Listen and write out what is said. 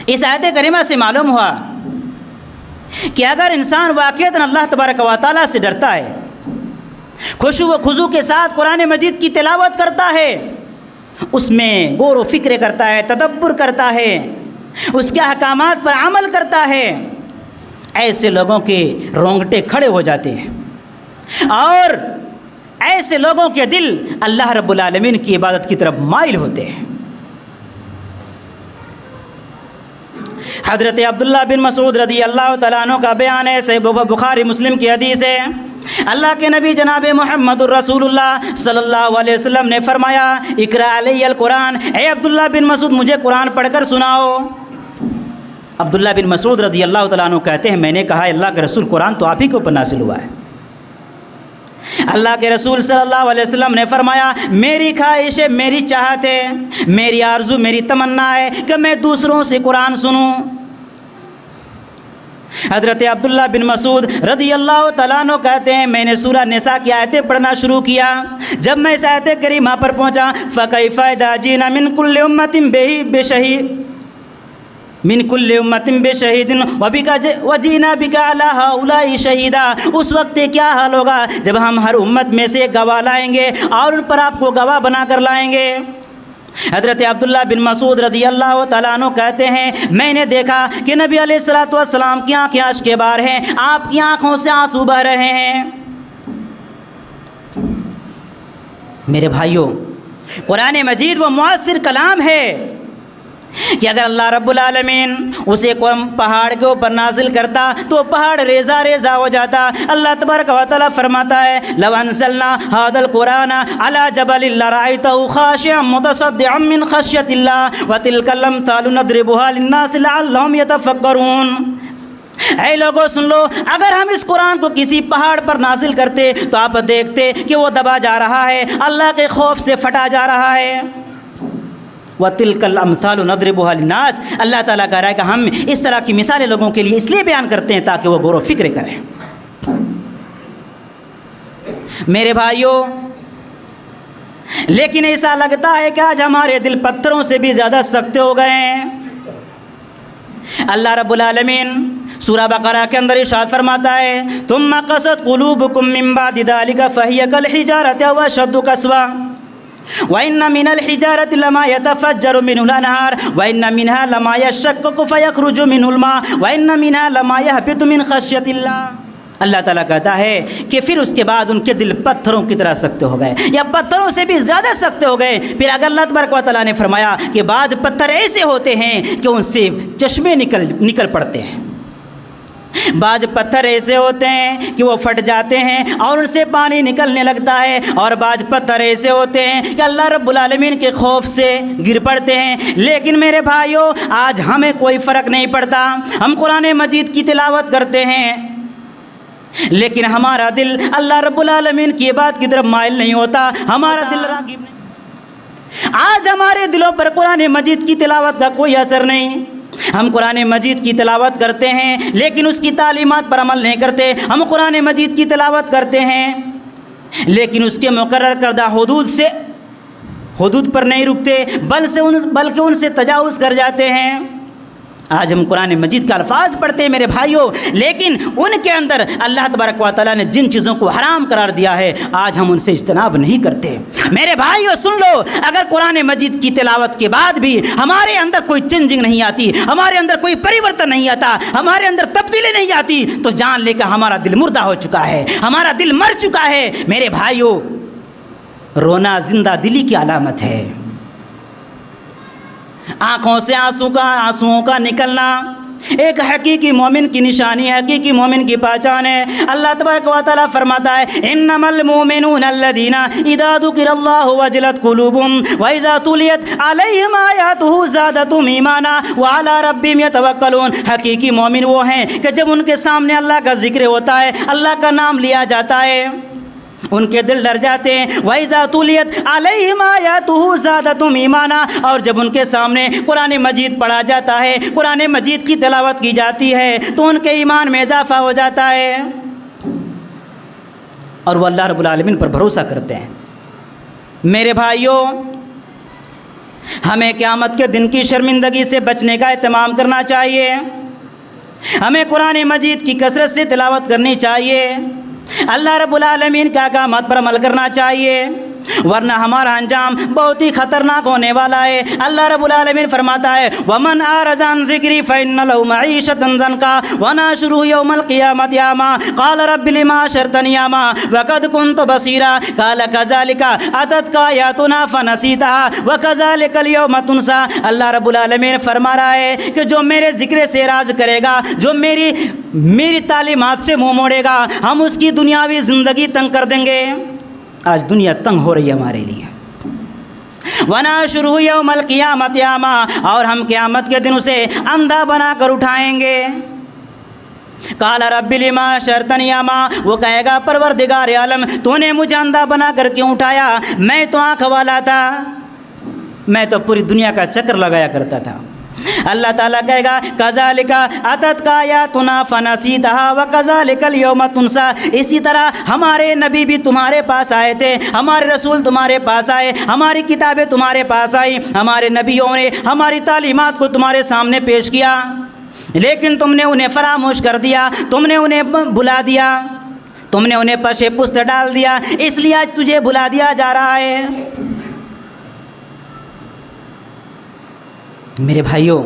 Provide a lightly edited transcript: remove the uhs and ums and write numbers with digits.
اس آیت کریمہ سے معلوم ہوا کہ اگر انسان واقعتاً اللہ تبارک و تعالیٰ سے ڈرتا ہے، خشوع و خضوع کے ساتھ قرآن مجید کی تلاوت کرتا ہے، اس میں غور و فکر کرتا ہے، تدبر کرتا ہے، اس کے احکامات پر عمل کرتا ہے، ایسے لوگوں کے رونگٹے کھڑے ہو جاتے ہیں اور ایسے لوگوں کے دل اللہ رب العالمین کی عبادت کی طرف مائل ہوتے ہیں۔ حضرت عبداللہ بن مسعود رضی اللہ تعالیٰ عنہ کا بیان ہے، صحیح بخاری مسلم کی حدیث ہے، اللہ کے نبی جناب محمد الرسول اللہ صلی اللہ علیہ وسلم نے فرمایا، اقرأ علی القرآن، اے عبداللہ بن مسعود مجھے قرآن پڑھ کر سناؤ۔ عبداللہ بن مسعود رضی اللہ تعالیٰ عنہ کہتے ہیں، میں نے کہا اللہ کے رسول قرآن تو آپ ہی کے اوپر نازل ہوا ہے۔ اللہ کے رسول صلی اللہ علیہ وسلم نے فرمایا، میری خواہش ہے، میری چاہت ہے، میری آرزو، میری تمنا ہے کہ میں دوسروں سے قرآن سنوں۔ حضرت عبداللہ بن مسعود رضی اللہ تعالیٰ عنہ کہتے ہیں، میں نے سورہ نساء کی آیتیں پڑھنا شروع کیا، جب میں اس آیت کریمہ پر پہنچا، فَكَيْفَ إِذَا جِئْنَا مِنْ كُلِّ أُمَّةٍ بِشَهِيدٍ وَجِئْنَا بِكَ عَلَىٰ هَؤُلَاءِ شَهِيدًا، اس وقت کیا حال ہوگا جب ہم ہر امت میں سے گواہ لائیں گے اور ان پر آپ کو گواہ بنا کر لائیں گے۔ حضرت عبداللہ بن مسعود رضی اللہ تعالیٰ عنہ کہتے ہیں، میں نے دیکھا کہ نبی علیہ الصلوۃ والسلام کی آنکھیں اشک بار ہیں، آپ کی آنکھوں سے آنسو بہہ رہے ہیں۔ میرے بھائیوں، قرآن مجید وہ مؤثر کلام ہے کہ اگر اللہ رب العالمین اسے پہاڑ کے اوپر نازل کرتا تو پہاڑ ریزہ ریزہ ہو جاتا۔ اللہ تبارک و تعالیٰ فرماتا ہے، لو انزلنا هذا القرآن على جبل لرأيته خاشعا متصدعا من خشية الله وتلك الأمثال نضربها للناس لعلهم يتفكرون۔ اے لوگوں سن لو، اگر ہم اس قرآن کو کسی پہاڑ پر نازل کرتے تو آپ دیکھتے کہ وہ دبا جا رہا ہے، اللہ کے خوف سے پھٹا جا رہا ہے۔ وَتِلْكَ الْأَمْثَالُ نَضْرِبُهَا لِلنَّاسِ، اللہ تعالیٰ کہہ رہا ہے کہ ہم اس طرح کی مثالیں لوگوں کے لیے اس لیے بیان کرتے ہیں تاکہ وہ غور و فکر کریں۔ میرے بھائیوں، لیکن ایسا لگتا ہے کہ آج ہمارے دل پتھروں سے بھی زیادہ سخت ہو گئے ہیں۔ اللہ رب العالمین سورہ بقرہ کے اندر ارشاد فرماتا ہے، ثُمَّ قَسَتْ قُلُوبُكُم مِّن بَعْدِ ذَلِكَ فَهِيَ كَالْحِجَارَةِ أَوْ أَشَدُّ قَسْوَةً وَإِنَّ مِنَ الْحِجَارَةِ لَمَا يَتَفَجَّرُ مِنْهُ الْأَنْهَارُ وَإِنَّ مِنْهَا لَمَا يَشَّقَّقُ فَيَخْرُجُ مِنْهُ الْمَاءُ وَإِنَّ مِنْهَا لَمَا يَهْبِطُ مِنْ خَشْيَةِ اللَّهِ۔ اللہ تعالیٰ کہتا ہے کہ پھر اس کے بعد ان کے دل پتھروں کی طرح سخت ہو گئے، یا پتھروں سے بھی زیادہ سخت ہو گئے۔ پھر اگر اللہ تبارک و تعالیٰ نے فرمایا کہ بعض پتھر ایسے ہوتے ہیں کہ ان سے چشمے نکل پڑتے ہیں، بعض پتھر ایسے ہوتے ہیں کہ وہ پھٹ جاتے ہیں اور ان سے پانی نکلنے لگتا ہے، اور بعض پتھر ایسے ہوتے ہیں کہ اللہ رب العالمین کے خوف سے گر پڑتے ہیں۔ لیکن میرے بھائیوں، آج ہمیں کوئی فرق نہیں پڑتا، ہم قرآن مجید کی تلاوت کرتے ہیں لیکن ہمارا دل اللہ رب العالمین کی بات کی طرف مائل نہیں ہوتا، ہمارا دل راغب نہیں۔ آج ہمارے دلوں پر قرآن مجید کی تلاوت کا کوئی اثر نہیں۔ ہم قرآن مجید کی تلاوت کرتے ہیں لیکن اس کی تعلیمات پر عمل نہیں کرتے۔ ہم قرآن مجید کی تلاوت کرتے ہیں لیکن اس کے مقرر کردہ حدود پر نہیں رکتے، بلکہ ان سے تجاوز کر جاتے ہیں۔ آج ہم قرآن مجید کا الفاظ پڑھتے ہیں میرے بھائیوں، لیکن ان کے اندر اللہ تبارک و تعالیٰ نے جن چیزوں کو حرام قرار دیا ہے آج ہم ان سے اجتناب نہیں کرتے۔ میرے بھائیوں سن لو، اگر قرآن مجید کی تلاوت کے بعد بھی ہمارے اندر کوئی چینجنگ نہیں آتی، ہمارے اندر کوئی پریورتن نہیں آتا، ہمارے اندر تبدیلی نہیں آتی، تو جان لے کر ہمارا دل مردہ ہو چکا ہے، ہمارا دل مر چکا ہے۔ میرے بھائیوں، رونا زندہ دلی کی علامت ہے، آنکھوں سے آنسوؤں کا نکلنا ایک حقیقی مومن کی نشانی ہے، حقیقی مومن کی پہچان ہے۔ اللہ تبارک و تعالیٰ فرماتا ہے، انما المؤمنون الذین اذا ذکر اللہ وجلت قلوبهم واذا تلیت علیہم آیاتہ زادتہم ایمانا وعلی ربہم یتوکلون۔ حقیقی مومن وہ ہیں کہ جب ان کے سامنے اللہ کا ذکر ہوتا ہے، اللہ کا نام لیا جاتا ہے، ان کے دل ڈر جاتے ہیں۔ وَإِذَا تُلِيَتْ عَلَيْهِمْ آيَاتُهُ زَادَتْهُمْ ایمانا، اور جب ان کے سامنے قرآن مجید پڑھا جاتا ہے، قرآن مجید کی تلاوت کی جاتی ہے تو ان کے ایمان میں اضافہ ہو جاتا ہے اور وہ اللہ رب العالمین پر بھروسہ کرتے ہیں۔ میرے بھائیوں، ہمیں قیامت کے دن کی شرمندگی سے بچنے کا اہتمام کرنا چاہیے. ہمیں قرآن مجید کی کثرت سے تلاوت کرنی چاہیے. اللہ رب العالمین کے احکامات پر عمل کرنا چاہیے، ورنہ ہمارا انجام بہت ہی خطرناک ہونے والا ہے. اللہ رب العالمین فرماتا ہے وَمَنْ أَعْرَضَ عَنْ ذِكْرِي فَإِنَّ لَهُ مَعِيشَةً ضَنْكًا وَنَحْشُرُهُ يَوْمَ الْقِيَامَةِ أَعْمَىٰ قَالَ رَبِّ لِمَ حَشَرْتَنِي أَعْمَىٰ وَقَدْ كُنتُ بَصِيرًا قَالَ كَذَٰلِكَ أَتَتْكَ آيَاتُنَا فَنَسِيتَهَا وَكَذَٰلِكَ الْيَوْمَ تُنسَىٰ. اللہ رب العالمین فرما رہا ہے کہ جو میرے ذکر سے اعراض کرے گا، جو میری تعلیمات سے منہ موڑے گا، ہم اس کی دنیاوی زندگی تنگ کر دیں گے. آج دنیا تنگ ہو رہی ہے ہمارے لیے. وَنَحْشُرُهُ يَوْمَ الْقِيَامَةِ أَعْمَىٰ، اور ہم قیامت کے دن اسے اندھا بنا کر اٹھائیں گے. قَالَ رَبِّ لِمَ حَشَرْتَنِي أَعْمَىٰ، وہ کہے گا پروردگار عالم تو نے مجھے اندھا بنا کر کیوں اٹھایا؟ میں تو آنکھ والا تھا، میں تو پوری دنیا کا چکر لگایا کرتا تھا. اللہ تعالیٰ کہے گا کذالک اتتک آیاتنا فنسیتہا وکذالک اليوم تنسی. اسی طرح ہمارے نبی بھی تمہارے پاس آئے تھے، ہمارے رسول تمہارے پاس آئے، ہماری کتابیں تمہارے پاس آئی، ہمارے نبیوں نے ہماری تعلیمات کو تمہارے سامنے پیش کیا، لیکن تم نے انہیں فراموش کر دیا، تم نے انہیں بھلا دیا، تم نے انہیں پشے پست ڈال دیا، اس لیے آج تجھے بھلا دیا جا رہا ہے. میرے بھائیوں،